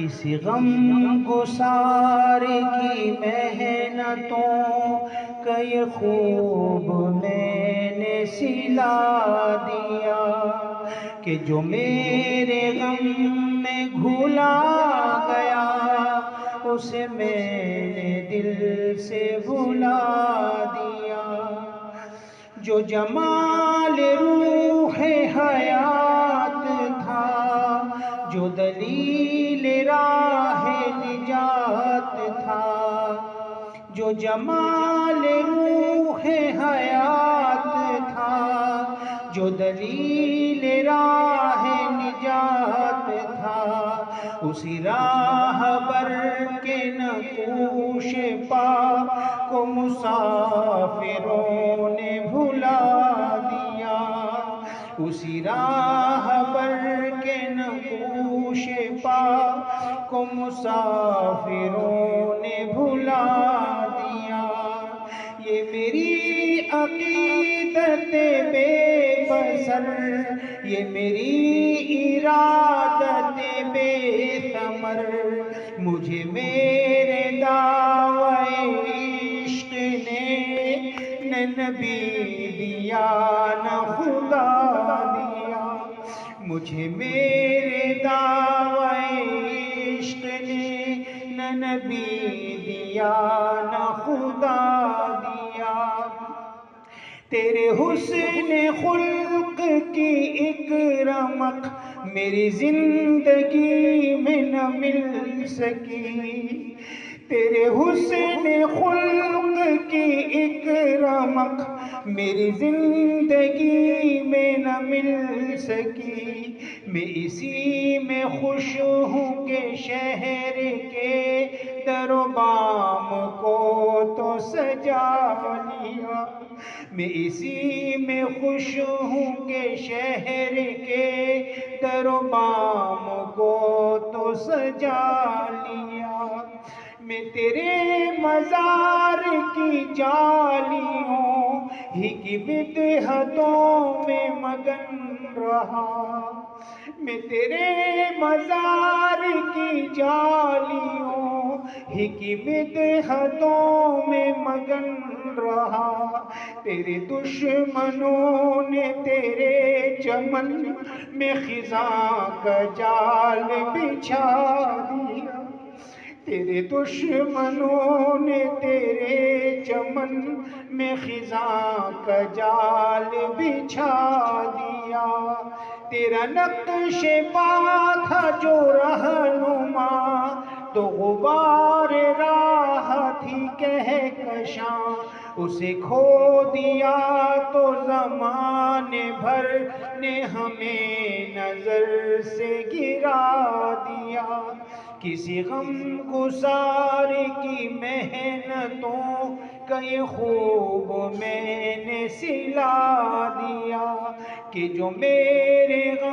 کسی غم گسار کی محنتوں کا یہ خوب میں نے سلا دیا کہ جو میرے غم میں گھلا گیا اسے میں نے دل سے بھلا دیا۔ جو جمال روح حیات تھا، جو دلیل راہ نجات تھا، جو جمال روح حیات تھا، جو دلیل راہ نجات تھا، اسی راہ بر کے نقوش پا کو مسافروں نے بھلا دیا۔ اسی راہ بر کے نقوش پا کو مسافروں نے بھلا دیا۔ یہ میری عقیدت بے بسر، یہ میری ارادت بے ثمر، مجھے میرے دعوی عشق نے نہ نبی دیا نہ خدا دیا۔ مجھے میرے دعوی عشق نے نہ نبی دیا نہ خدا دیا۔ تیرے حسن خلق کی ایک رمق میری زندگی میں نہ مل سکی، تیرے حسن خلق کی ایک رمق میری زندگی میں نہ مل سکی۔ میں اسی میں خوش ہوں کہ شہر کے در و بام کو تو سجا لیا۔ میں اسی میں خوش ہوں کہ شہر کے در و بام کو تو سجا لیا۔ میں تیرے مزار کی جالیوں ہی کی بدعتوں میں مگن رہا، میں تیرے مزار کی جالیوں ہی کی بدعتوں میں مگن رہا۔ تیرے دشمنوں نے تیرے چمن میں خزاں کا جال بچھا دیا، تیرے دشمنوں نے تیرے چمن میں خزاں کا جال بچھا دیا۔ تیرا نقش پا تھا جو رہنما تو غبار راہ تھی کہکشاں، اسے کھو دیا تو زمانے بھر نے ہمیں نظر سے گرا دیا۔ کسی غم گسار کی محنتوں کا یہ خوب میں نے سلا دیا کہ جو میرے غم